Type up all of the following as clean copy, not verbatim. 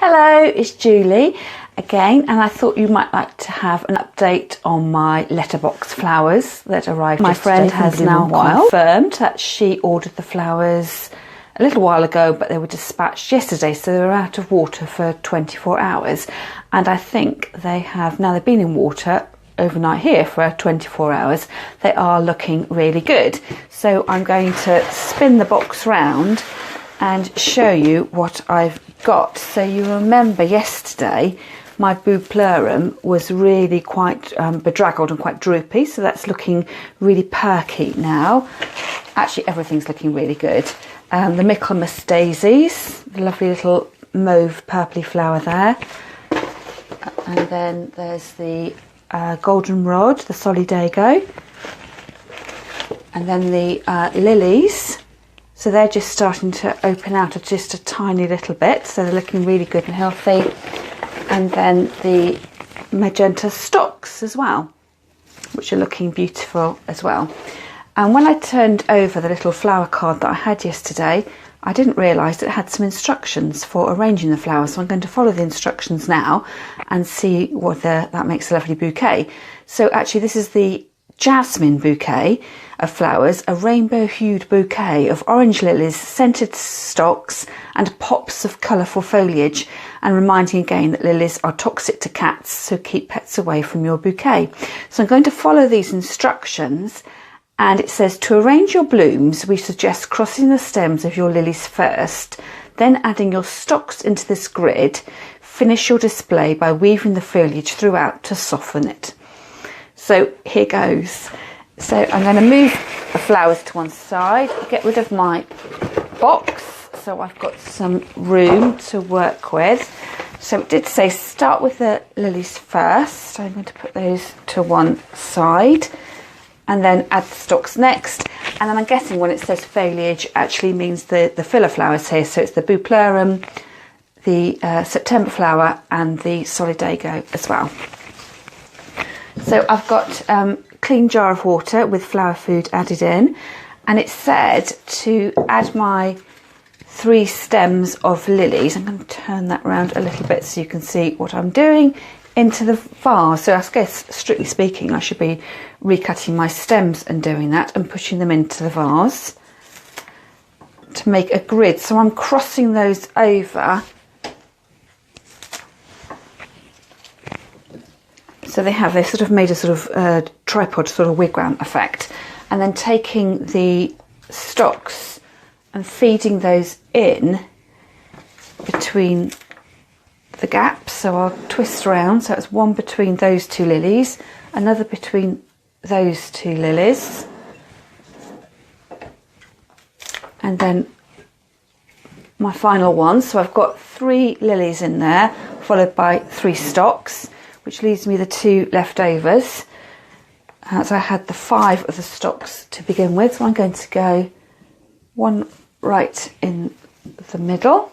Hello, it's Julie again, and I thought you might like to have an update on my letterbox flowers that arrived yesterday. My friend has now confirmed that she ordered the flowers a little while ago, but they were dispatched yesterday, so they were out of water for 24 hours. And I think they have, now they've been in water overnight here for 24 hours, they are looking really good. So I'm going to spin the box round and show you what I've got. So you remember yesterday my Bupleurum was really quite bedraggled and quite droopy, so that's looking really perky now. Actually, everything's looking really good. The Michaelmas daisies, the lovely little mauve purpley flower there, and then there's the goldenrod, the solidago, and then the lilies. So they're just starting to open out just a tiny little bit, so they're looking really good and healthy. And then the magenta stocks as well, which are looking beautiful as well. And when I turned over the little flower card that I had yesterday, I didn't realise it had some instructions for arranging the flowers. So I'm going to follow the instructions now and see whether that makes a lovely bouquet. So actually this is the jasmine bouquet of flowers, a rainbow hued bouquet of orange lilies, scented stalks and pops of colourful foliage, and reminding again that lilies are toxic to cats, so keep pets away from your bouquet. So I'm going to follow these instructions, and it says to arrange your blooms we suggest crossing the stems of your lilies first, then adding your stalks into this grid. Finish your display by weaving the foliage throughout to soften it. So here goes. So I'm going to move the flowers to one side, get rid of my box so I've got some room to work with. So it did say start with the lilies first, so I'm going to put those to one side and then add the stalks next. And then I'm guessing when it says foliage actually means the filler flowers here, so it's the Bupleurum, the September flower and the solidago as well. So I've got a clean jar of water with flower food added in, and it said to add my 3 stems of lilies. I'm going to turn that around a little bit so you can see what I'm doing, into the vase. So I guess, strictly speaking, I should be recutting my stems and doing that and pushing them into the vase to make a grid. So I'm crossing those over. So they sort of made a sort of tripod sort of wigwam effect, and then taking the stalks and feeding those in between the gaps. So I'll twist around, so it's one between those 2 lilies, another between those 2 lilies, and then my final one. So I've got 3 lilies in there, followed by 3 stalks, which leaves me the 2 leftovers. So I had the 5 of the stalks to begin with, so I'm going to go one right in the middle,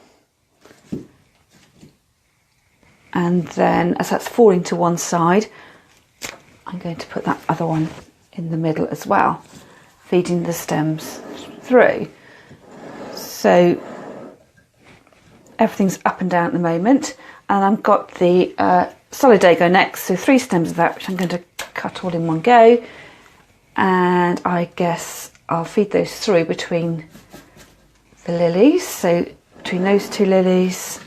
and then as that's falling to one side, I'm going to put that other one in the middle as well, feeding the stems through. So everything's up and down at the moment, and I've got the solidago next, so 3 stems of that, which I'm going to cut all in one go, and I guess I'll feed those through between the lilies. So between those 2 lilies,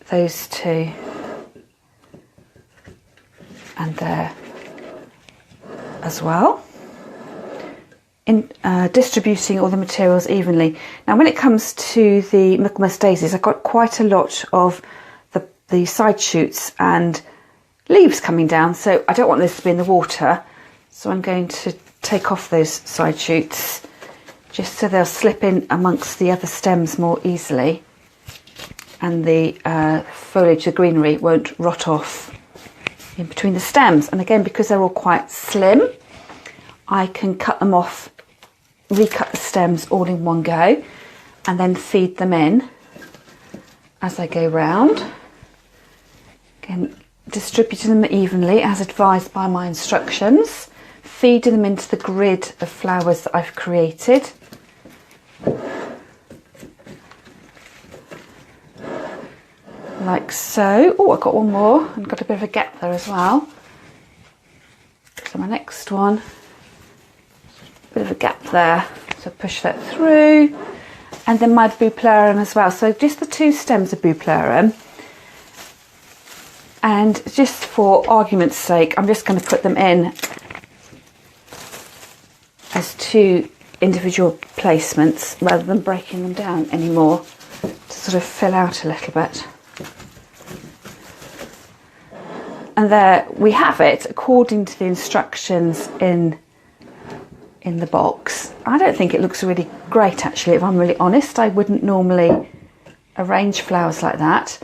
those 2, and there as well, in distributing all the materials evenly. Now when it comes to the Michaelmas daisies, I've got quite a lot of the side shoots and leaves coming down, so I don't want this to be in the water, so I'm going to take off those side shoots just so they'll slip in amongst the other stems more easily, and the foliage, the greenery, won't rot off in between the stems. And again, because they're all quite slim, I can cut them off, recut the stems all in one go, and then feed them in as I go round. Again, distributing them evenly as advised by my instructions, feeding them into the grid of flowers that I've created. like so. Oh, I've got one more and got a bit of a gap there as well. So my next one, bit of a gap there, so push that through. And then my bupleurum as well. So just the 2 stems of bupleurum. And just for argument's sake, I'm just going to put them in as 2 individual placements rather than breaking them down anymore, to sort of fill out a little bit. And there we have it, according to the instructions in the box. I don't think it looks really great, actually, if I'm really honest. I wouldn't normally arrange flowers like that.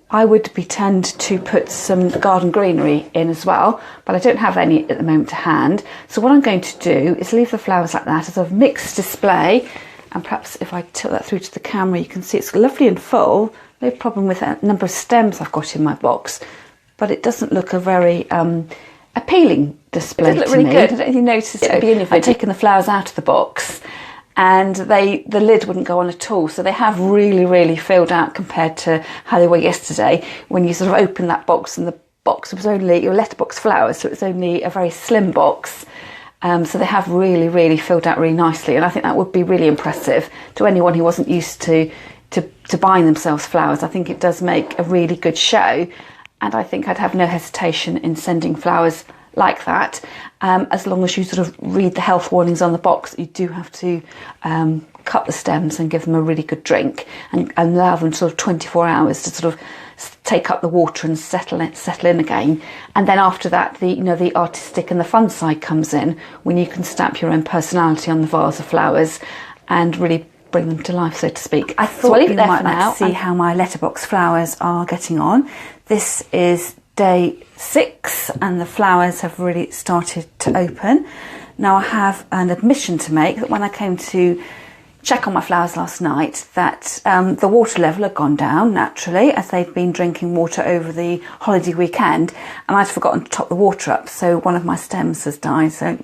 I would tend to put some garden greenery in as well, but I don't have any at the moment to hand. So what I'm going to do is leave the flowers like that as a mixed display, and perhaps if I tilt that through to the camera, you can see it's lovely and full. No problem with the number of stems I've got in my box, but it doesn't look a very appealing display. It does look really good. I don't know if you noticed it. I've taken the flowers out of the box, and the lid wouldn't go on at all. So they have really filled out compared to how they were yesterday, when you sort of opened that box and the box was only your letterbox flowers, so it's only a very slim box. So they have really filled out really nicely, and I think that would be really impressive to anyone who wasn't used to buying themselves flowers. I think it does make a really good show, and I think I'd have no hesitation in sending flowers like that, as long as you sort of read the health warnings on the box. You do have to cut the stems and give them a really good drink, and allow them sort of 24 hours to sort of take up the water and settle in again. And then after that, the artistic and the fun side comes in, when you can stamp your own personality on the vase of flowers and really bring them to life, so to speak. I thought you might like to see how my letterbox flowers are getting on. This is day 6 and the flowers have really started to open. Now I have an admission to make, that when I came to check on my flowers last night, that the water level had gone down naturally, as they'd been drinking water over the holiday weekend, and I'd forgotten to top the water up, so one of my stems has died. So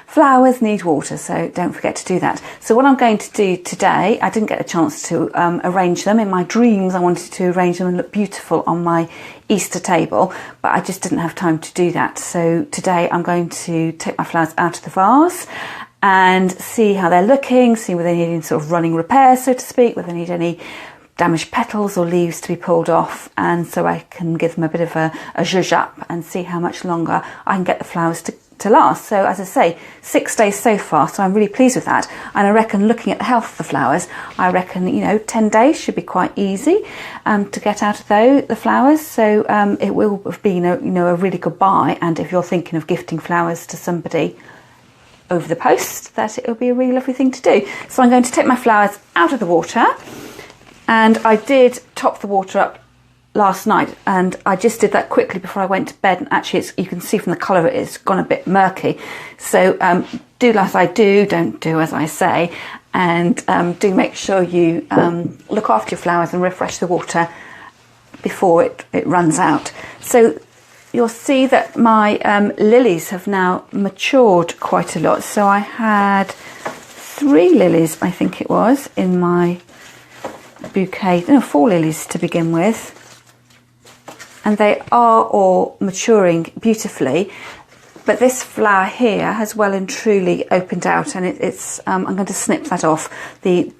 flowers need water, so don't forget to do that. So what I'm going to do today, I didn't get a chance to arrange them. In my dreams I wanted to arrange them and look beautiful on my Easter table, but I just didn't have time to do that. So today I'm going to take my flowers out of the vase and see how they're looking, see whether they need any sort of running repairs, so to speak, whether they need any damaged petals or leaves to be pulled off, and so I can give them a bit of a zhuzh up and see how much longer I can get the flowers to last. So as I say, 6 days so far, so I'm really pleased with that. And I reckon, looking at the health of the flowers, I reckon 10 days should be quite easy to get out of the flowers. So it will have been a really good buy, and if you're thinking of gifting flowers to somebody over the post, that it'll be a really lovely thing to do. So I'm going to take my flowers out of the water, and I did top the water up last night, and I just did that quickly before I went to bed, and actually you can see from the colour it's gone a bit murky. So do as I do, don't do as I say, and do make sure you look after your flowers and refresh the water before it runs out. So you'll see that my lilies have now matured quite a lot. So I had 3 lilies, I think it was, in my bouquet. No, 4 lilies to begin with. And they are all maturing beautifully. But this flower here has well and truly opened out, and it's I'm going to snip that off. The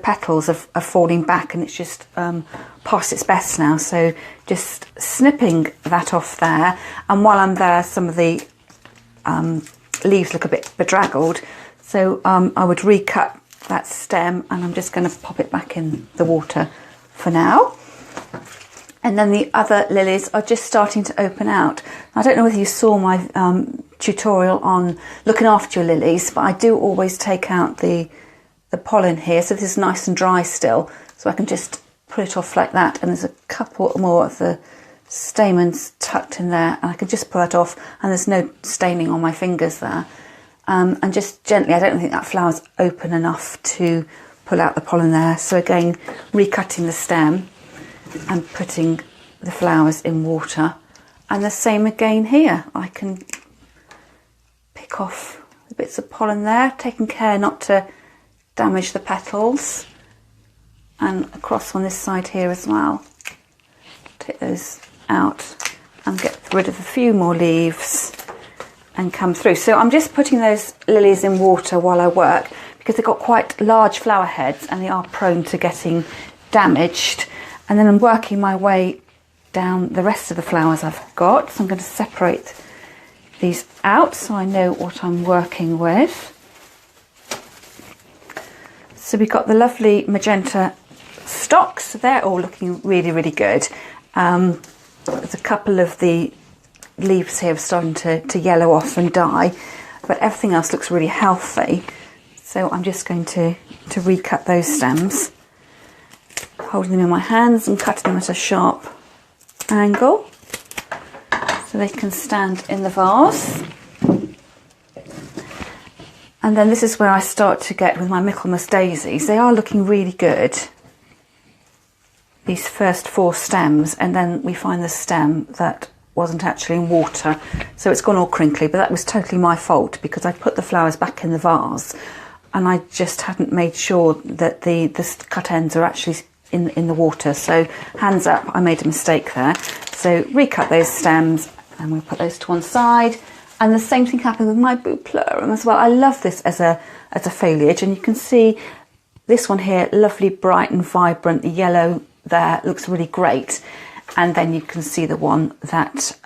petals are falling back, and it's just past its best now. So just snipping that off there. And while I'm there, some of the leaves look a bit bedraggled. So I would recut that stem, and I'm just going to pop it back in the water for now. And then the other lilies are just starting to open out. I don't know whether you saw my tutorial on looking after your lilies, but I do always take out the pollen here. So this is nice and dry still, so I can just pull it off like that. And there's a couple more of the stamens tucked in there, and I can just pull that off, and there's no staining on my fingers there. And just gently, I don't think that flower's open enough to pull out the pollen there. So again, recutting the stem and putting the flowers in water, and the same again here. I can pick off the bits of pollen there, taking care not to damage the petals, and across on this side here as well. take those out and get rid of a few more leaves and come through. So I'm just putting those lilies in water while I work because they've got quite large flower heads and they are prone to getting damaged. And then I'm working my way down the rest of the flowers I've got. So I'm going to separate these out so I know what I'm working with. So we've got the lovely magenta stalks. They're all looking really, really good. There's a couple of the leaves here starting to yellow off and die, but everything else looks really healthy. So I'm just going to recut those stems, holding them in my hands and cutting them at a sharp angle so they can stand in the vase. And then this is where I start to get with my Michaelmas daisies. They are looking really good, these first 4 stems, and then we find the stem that wasn't actually in water, so it's gone all crinkly, but that was totally my fault because I put the flowers back in the vase and I just hadn't made sure that the cut ends are actually in the water. So hands up, I made a mistake there. So recut those stems and we'll put those to one side. And the same thing happened with my Bupleurum as well. I love this as a foliage, and you can see this one here, lovely, bright and vibrant. The yellow there looks really great. And then you can see the one that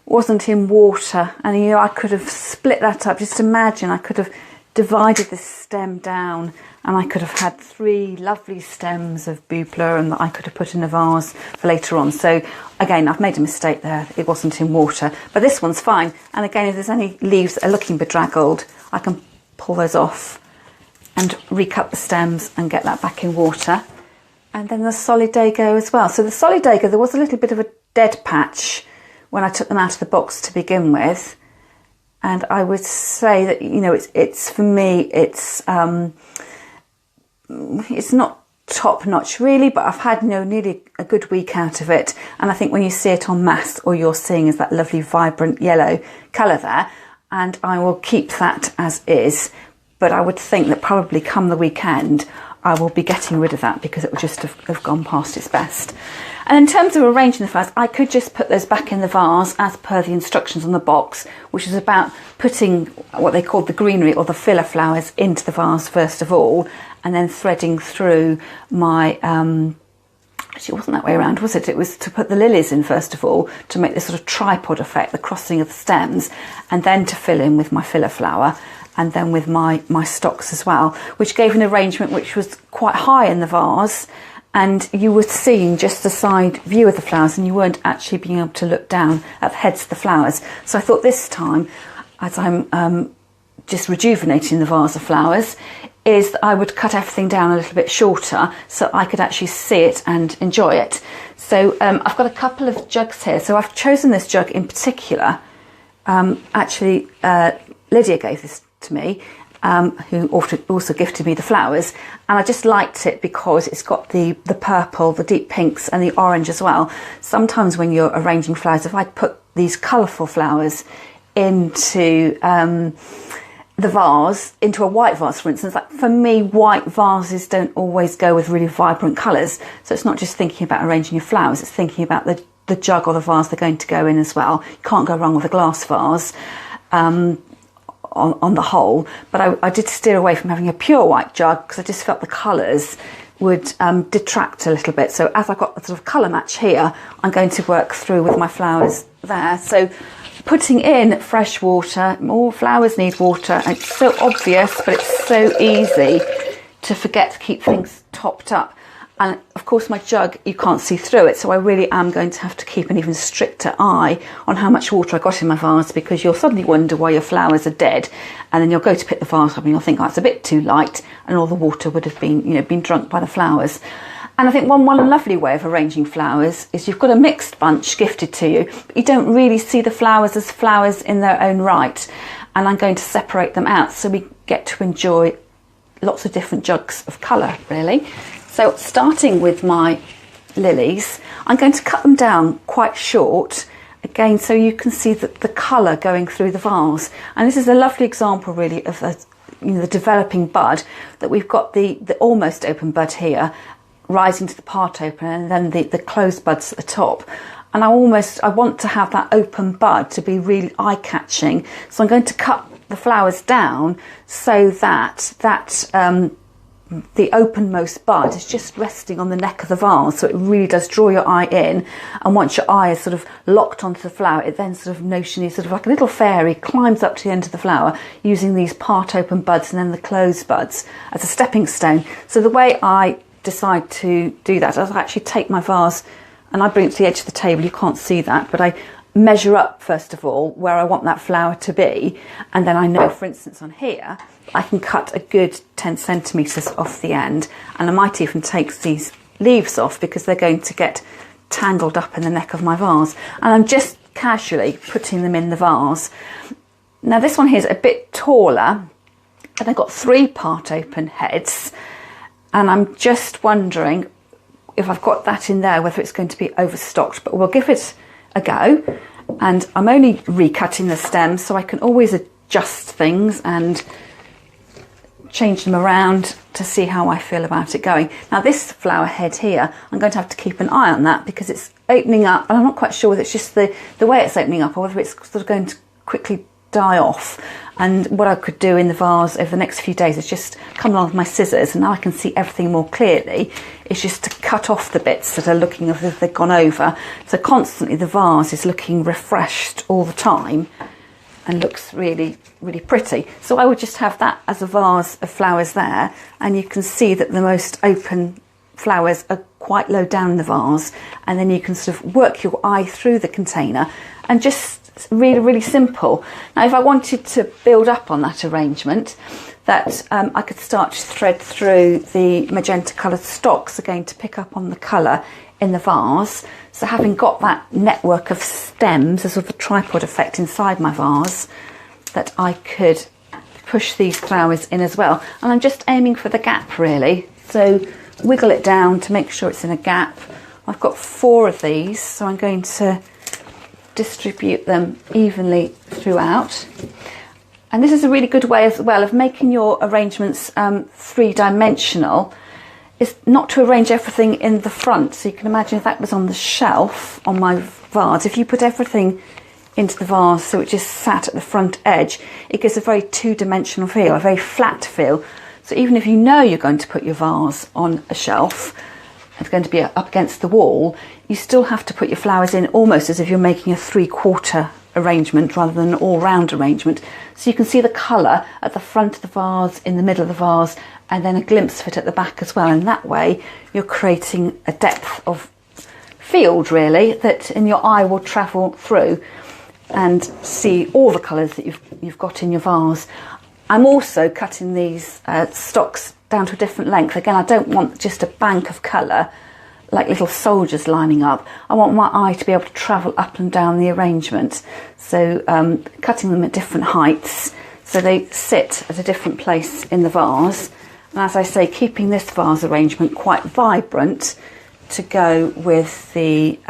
wasn't in water. And you know, I could have split that up. Just imagine I could have divided this stem down and I could have had 3 lovely stems of Bupleurum that I could have put in a vase for later on. So again, I've made a mistake there. It wasn't in water, but this one's fine. And again, if there's any leaves that are looking bedraggled, I can pull those off and recut the stems and get that back in water. And then the Solidago as well. So the Solidago, there was a little bit of a dead patch when I took them out of the box to begin with. And I would say that, you know, it's for me, it's not top notch really, but I've had, you know, nearly a good week out of it. And I think when you see it en masse, all you're seeing is that lovely vibrant yellow colour there. And I will keep that as is. But I would think that probably come the weekend, I will be getting rid of that because it will just have gone past its best. And in terms of arranging the flowers, I could just put those back in the vase as per the instructions on the box, which is about putting what they call the greenery or the filler flowers into the vase first of all, and then threading through my, actually it wasn't that way around, was it? It was to put the lilies in first of all, to make this sort of tripod effect, the crossing of the stems, and then to fill in with my filler flower, and then with my stalks as well, which gave an arrangement which was quite high in the vase, and you were seeing just the side view of the flowers and you weren't actually being able to look down at the heads of the flowers. So I thought this time, as I'm just rejuvenating the vase of flowers, is that I would cut everything down a little bit shorter so I could actually see it and enjoy it. So I've got a couple of jugs here. So I've chosen this jug in particular. Actually, Lydia gave this to me, who also gifted me the flowers, and I just liked it because it's got the purple, the deep pinks and the orange as well. Sometimes when you're arranging flowers, if I put these colourful flowers into the vase, into a white vase for instance, like for me white vases don't always go with really vibrant colours, so it's not just thinking about arranging your flowers, it's thinking about the jug or the vase they're going to go in as well. You can't go wrong with a glass vase on the whole, but I did steer away from having a pure white jug because I just felt the colours would detract a little bit. So as I've got the sort of colour match here, I'm going to work through with my flowers there. So putting in fresh water, all flowers need water. It's so obvious, but it's so easy to forget to keep things topped up. And of course my jug, you can't see through it, so I really am going to have to keep an even stricter eye on how much water I got in my vase, because you'll suddenly wonder why your flowers are dead, and then you'll go to pick the vase up and you'll think, oh, it's a bit too light, and all the water would have been, you know, been drunk by the flowers. And I think one lovely way of arranging flowers is you've got a mixed bunch gifted to you, but you don't really see the flowers as flowers in their own right. And I'm going to separate them out so we get to enjoy lots of different jugs of colour, really. So starting with my lilies, I'm going to cut them down quite short, again, so you can see the colour going through the vase. And this is a lovely example, really, of the developing bud, that we've got the almost open bud here, rising to the part opener, and then the closed buds at the top. And I want to have that open bud to be really eye-catching. So I'm going to cut the flowers down so that the openmost bud is just resting on the neck of the vase, so it really does draw your eye in. And once your eye is sort of locked onto the flower, it then sort of notionally, sort of like a little fairy, climbs up to the end of the flower using these part open buds and then the closed buds as a stepping stone. So the way I decide to do that is I actually take my vase and I bring it to the edge of the table. You can't see that, but I measure up first of all where I want that flower to be, and then I know, for instance, on here I can cut a good 10 centimetres off the end, and I might even take these leaves off because they're going to get tangled up in the neck of my vase, and I'm just casually putting them in the vase. Now this one here is a bit taller, and I've got 3 part open heads, and I'm just wondering if I've got that in there, whether it's going to be overstocked, but we'll give it a go. And I'm only recutting the stems, so I can always adjust things and change them around to see how I feel about it going. Now this flower head here, I'm going to have to keep an eye on that because it's opening up, and I'm not quite sure whether it's just the way it's opening up or whether it's sort of going to quickly die off. And what I could do in the vase over the next few days is just come along with my scissors, and now I can see everything more clearly. It's just to cut off the bits that are looking as if they've gone over. So constantly the vase is looking refreshed all the time and looks really, really pretty. So I would just have that as a vase of flowers there, and you can see that the most open flowers are quite low down in the vase, and then you can sort of work your eye through the container, and just really, really simple. Now if I wanted to build up on that arrangement, that I could start to thread through the magenta coloured stocks again to pick up on the colour in the vase. So having got that network of stems, a sort of a tripod effect inside my vase, that I could push these flowers in as well. And I'm just aiming for the gap really, so wiggle it down to make sure it's in a gap. I've got 4 of these, so I'm going to distribute them evenly throughout. And this is a really good way as well of making your arrangements 3-dimensional, is not to arrange everything in the front. So you can imagine if that was on the shelf on my vase, if you put everything into the vase so it just sat at the front edge, it gives a very 2-dimensional feel, a very flat feel. So even if you know you're going to put your vase on a shelf, it's going to be up against the wall, you still have to put your flowers in almost as if you're making a 3/4 arrangement rather than an all-round arrangement. So you can see the colour at the front of the vase, in the middle of the vase, and then a glimpse of it at the back as well. And that way you're creating a depth of field really that in your eye will travel through and see all the colours that you've got in your vase. I'm also cutting these stocks down to a different length. Again, I don't want just a bank of colour like little soldiers lining up. I want my eye to be able to travel up and down the arrangement. So cutting them at different heights so they sit at a different place in the vase. And as I say, keeping this vase arrangement quite vibrant to go with the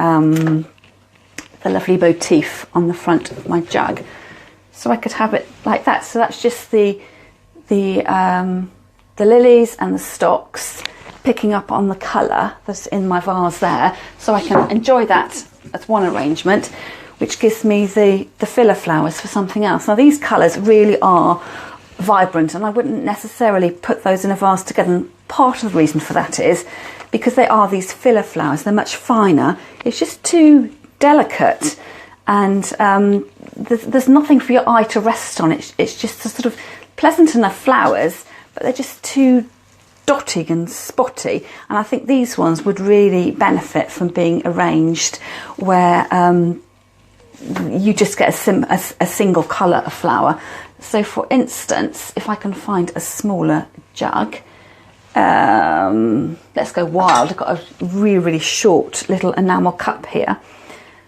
lovely motif on the front of my jug. So I could have it like that. So that's just the lilies and the stocks, picking up on the colour that's in my vase there, so I can enjoy that as one arrangement, which gives me the filler flowers for something else. Now these colours really are vibrant, and I wouldn't necessarily put those in a vase together, and part of the reason for that is because they are these filler flowers. They're much finer. It's just too delicate, and there's nothing for your eye to rest on. It's just a sort of pleasant enough flowers, but they're just too dotty and spotty, and I think these ones would really benefit from being arranged where you just get a single colour of flower. So for instance, if I can find a smaller jug, let's go wild. I've got a really, really short little enamel cup here.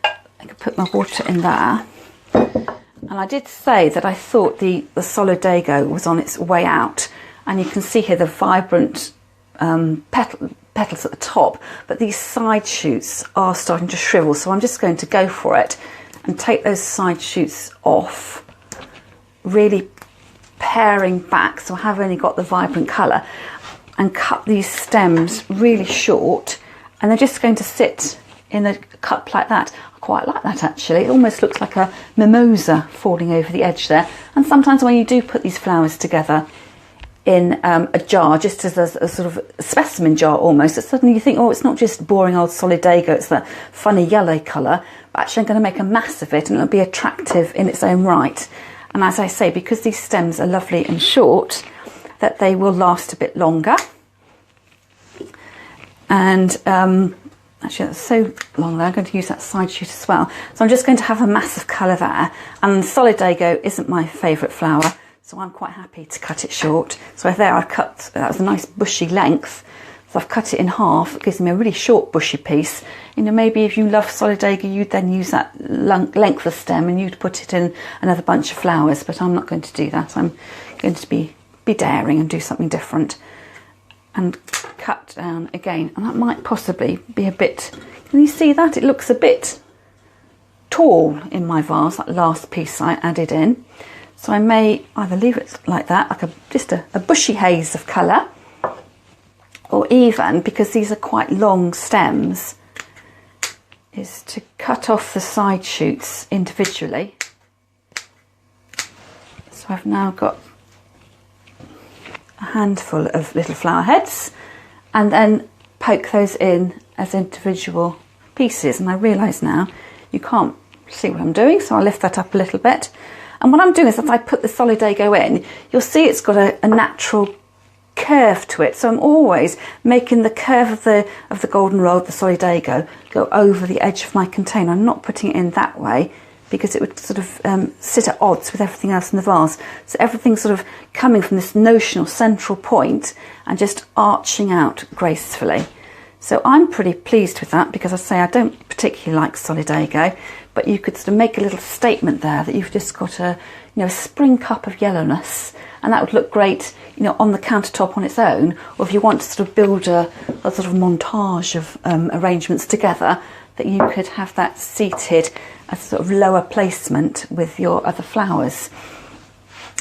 I can put my water in there. And I did say that I thought the Solidago was on its way out, and you can see here the vibrant petals at the top, but these side shoots are starting to shrivel, so I'm just going to go for it and take those side shoots off, really paring back so I have only got the vibrant colour. and cut these stems really short, and they're just going to sit in a cup like that. I quite like that actually. It almost looks like a mimosa falling over the edge there. And sometimes when you do put these flowers together in a jar, just as a sort of specimen jar almost, that suddenly you think, oh, it's not just boring old solidago, it's that funny yellow colour, but actually I'm going to make a mass of it and it'll be attractive in its own right. And as I say, because these stems are lovely and short, that they will last a bit longer. And actually that's so long there, I'm going to use that side shoot as well. So I'm just going to have a mass of colour there. And solidago isn't my favourite flower, so I'm quite happy to cut it short. So there I've cut, that was a nice bushy length. So I've cut it in half. It gives me a really short bushy piece. You know, maybe if you love solidago, you'd then use that length of stem and you'd put it in another bunch of flowers, but I'm not going to do that. I'm going to be daring and do something different. And cut down again. And that might possibly be a bit, can you see that? It looks a bit tall in my vase, that last piece I added in. So I may either leave it like that, like just a bushy haze of colour, or even, because these are quite long stems, is to cut off the side shoots individually. So I've now got a handful of little flower heads and then poke those in as individual pieces. And I realise now you can't see what I'm doing, so I'll lift that up a little bit. And what I'm doing is, as I put the solidago in, you'll see it's got a natural curve to it. So I'm always making the curve of the goldenrod, the solidago, go over the edge of my container. I'm not putting it in that way because it would sort of sit at odds with everything else in the vase. So everything's sort of coming from this notional central point and just arching out gracefully. So I'm pretty pleased with that, because I say I don't particularly like solidago, but you could sort of make a little statement there that you've just got a spring cup of yellowness, and that would look great, on the countertop on its own, or if you want to sort of build a sort of montage of arrangements together, that you could have that seated as a sort of lower placement with your other flowers.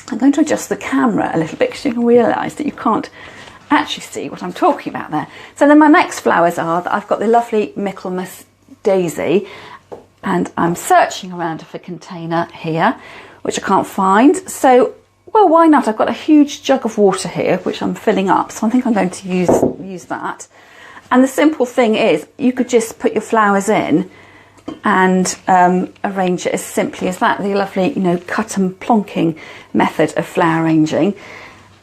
I'm going to adjust the camera a little bit because you can realise that you can't actually see what I'm talking about there. So then my next flowers are that I've got the lovely Michaelmas daisy, and I'm searching around for a container here, which I can't find. So, well, why not? I've got a huge jug of water here, which I'm filling up. So I think I'm going to use that. And the simple thing is, you could just put your flowers in and arrange it as simply as that. The lovely, cut and plonking method of flower arranging.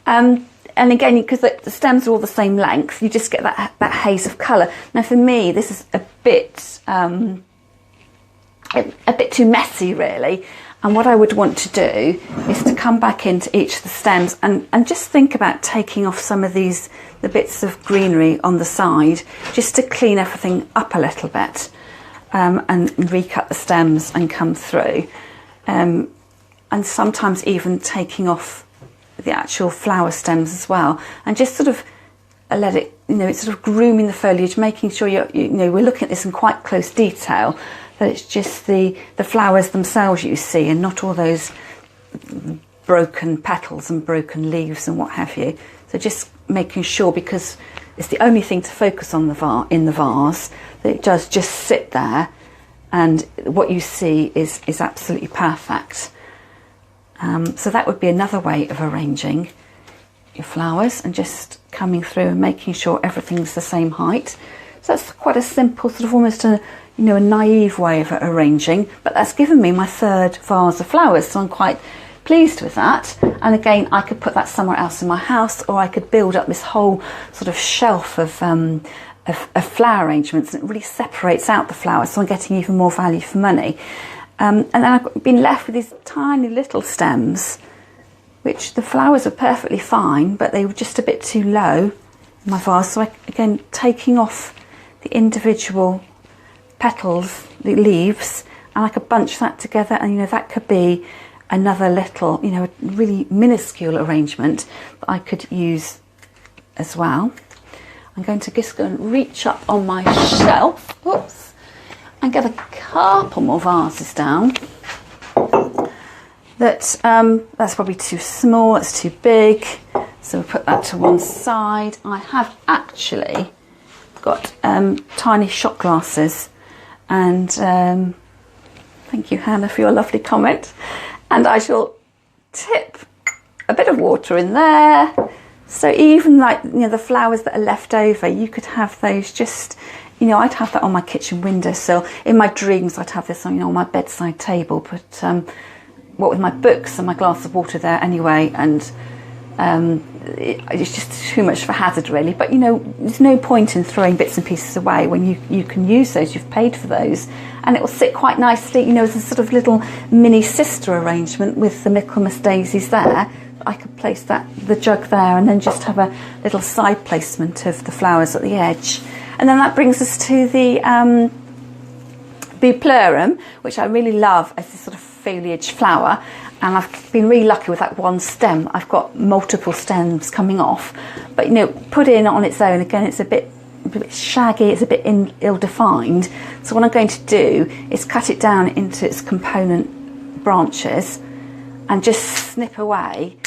And again, because the stems are all the same length, you just get that haze of colour. Now for me, this is a bit too messy really. And what I would want to do is to come back into each of the stems and just think about taking off some of the bits of greenery on the side, just to clean everything up a little bit, and recut the stems and come through. And sometimes even taking off the actual flower stems as well, and just sort of let it, it's sort of grooming the foliage, making sure we're looking at this in quite close detail, that it's just the flowers themselves you see, and not all those broken petals and broken leaves and what have you. So just making sure, because it's the only thing to focus on in the vase, that it does just sit there, and what you see is absolutely perfect. So that would be another way of arranging your flowers, and just coming through and making sure everything's the same height. So that's quite a simple, sort of almost a naive way of arranging, but that's given me my third vase of flowers, so I'm quite pleased with that. And again, I could put that somewhere else in my house, or I could build up this whole sort of shelf of flower arrangements, and it really separates out the flowers, so I'm getting even more value for money. And then I've been left with these tiny little stems, which the flowers are perfectly fine, but they were just a bit too low in my vase. So again, taking off the individual petals, the leaves, and I could bunch that together, and that could be another little, a really minuscule arrangement that I could use as well. I'm going to just go and reach up on my shelf. Whoops. And get a couple more vases down. That's probably too small, that's too big. So we'll put that to one side. I have actually got tiny shot glasses, and thank you, Hannah, for your lovely comment. And I shall tip a bit of water in there. So even like, you know, the flowers that are left over, you could have those just, you know, I'd have that on my kitchen windowsill. In my dreams, I'd have this on, you know, on my bedside table. But what with my books and my glass of water there anyway, and it's just too much of a hazard really. But you know, there's no point in throwing bits and pieces away when you can use those. You've paid for those, and it will sit quite nicely, you know, as a sort of little mini sister arrangement with the Michaelmas daisies there. I could place the jug there, and then just have a little side placement of the flowers at the edge. And then that brings us to the Bupleurum, which I really love as this sort of foliage flower. And I've been really lucky with that one stem. I've got multiple stems coming off, but you know, put in on its own, again, it's a bit shaggy, it's a bit ill-defined. So what I'm going to do is cut it down into its component branches and just snip away,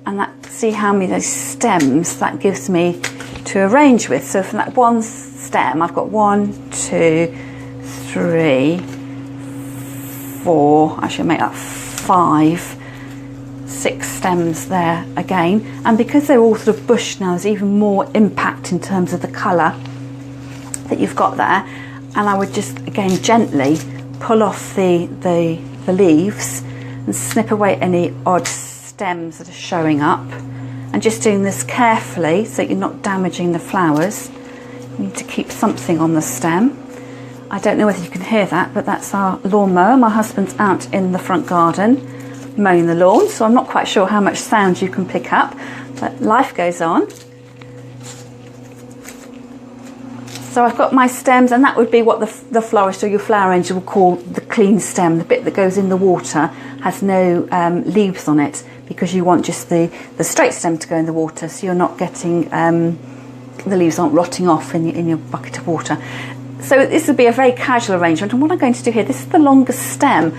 and see how many of those stems that gives me to arrange with. So from that one stem, I've got 1, 2, 3, 4, I should make that 5, 6 stems there again. And because they're all sort of bush now, there's even more impact in terms of the colour that you've got there. And I would just again gently pull off the leaves and snip away any odd stems that are showing up, and just doing this carefully so you're not damaging the flowers. You need to keep something on the stem. I don't know whether you can hear that, but that's our lawnmower. My husband's out in the front garden mowing the lawn, so I'm not quite sure how much sound you can pick up, but life goes on. So I've got my stems, and that would be what the florist or your flower angel will call the clean stem. The bit that goes in the water has no leaves on it, because you want just the straight stem to go in the water, so you're not getting, the leaves aren't rotting off in your bucket of water. So this would be a very casual arrangement, and what I'm going to do here, this is the longest stem.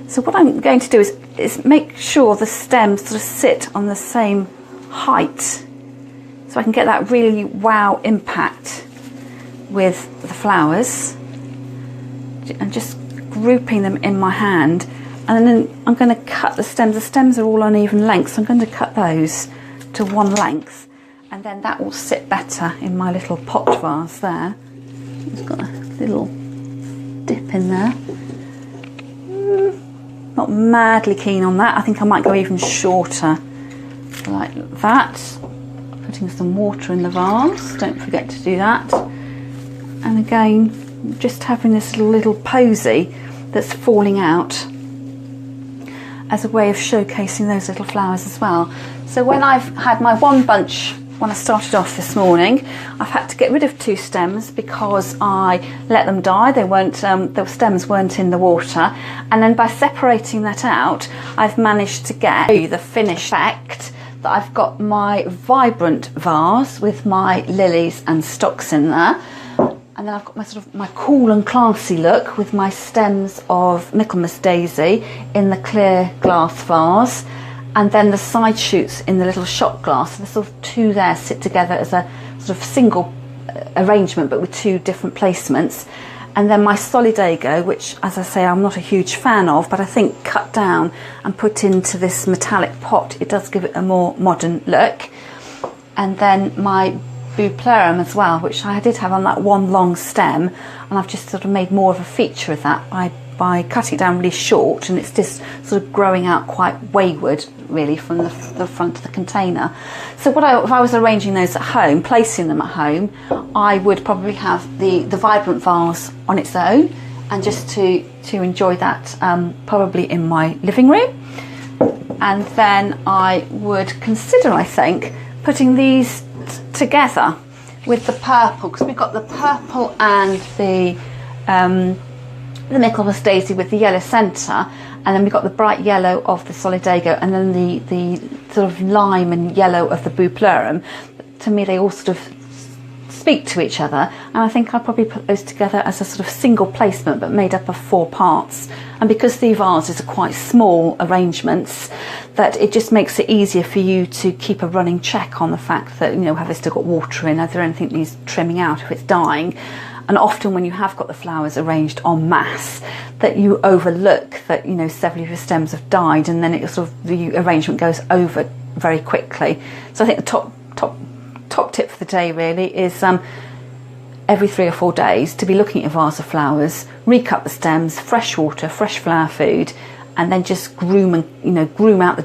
So what I'm going to do is make sure the stems sort of sit on the same height, so I can get that really wow impact with the flowers, and just grouping them in my hand. And then I'm going to cut the stems. The stems are all uneven lengths, so I'm going to cut those to one length, and then that will sit better in my little pot vase there. It's got a little dip in there. Not madly keen on that. I think I might go even shorter, like that. Putting some water in the vase, don't forget to do that. And again, just having this little posy that's falling out as a way of showcasing those little flowers as well. So when I've had my one bunch, when I started off this morning, I've had to get rid of 2 stems because I let them die. They weren't, the stems weren't in the water. And then by separating that out, I've managed to get the finished effect that I've got my vibrant vase with my lilies and stocks in there. And then I've got my sort of my cool and classy look with my stems of Michaelmas daisy in the clear glass vase, and then the side shoots in the little shot glass. So the sort of 2 there sit together as a sort of single arrangement, but with 2 different placements. And then my solidago, which, as I say, I'm not a huge fan of, but I think cut down and put into this metallic pot, it does give it a more modern look. And then my Bupleurum as well, which I did have on that one long stem, and I've just sort of made more of a feature of that by cutting it down really short, and it's just sort of growing out quite wayward really from the front of the container. So if I was arranging those at home, placing them at home, I would probably have the vibrant vase on its own, and just to enjoy that probably in my living room. And then I would consider, I think, putting these together with the purple, because we've got the purple and the Michaelmas daisy with the yellow centre, and then we've got the bright yellow of the solidago, and then the sort of lime and yellow of the Bupleurum. To me, they all sort of speak to each other, and I think I'll probably put those together as a sort of single placement but made up of 4 parts. And because the vases are quite small arrangements, that it just makes it easier for you to keep a running check on the fact that, you know, have they still got water in, is there anything that needs trimming out if it's dying. And often when you have got the flowers arranged en masse, that you overlook that, you know, several of your stems have died, and then it sort of, the arrangement goes over very quickly. So I think the top tip for the day really is every 3 or 4 days to be looking at a vase of flowers, recut the stems, fresh water, fresh flower food, and then just groom out the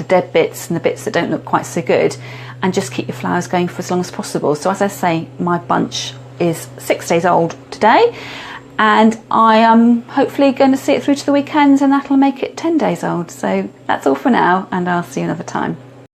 dead bits and the bits that don't look quite so good, and just keep your flowers going for as long as possible. So as I say, my bunch is 6 days old today, and I am hopefully going to see it through to the weekends, and that'll make it 10 days old. So that's all for now, and I'll see you another time.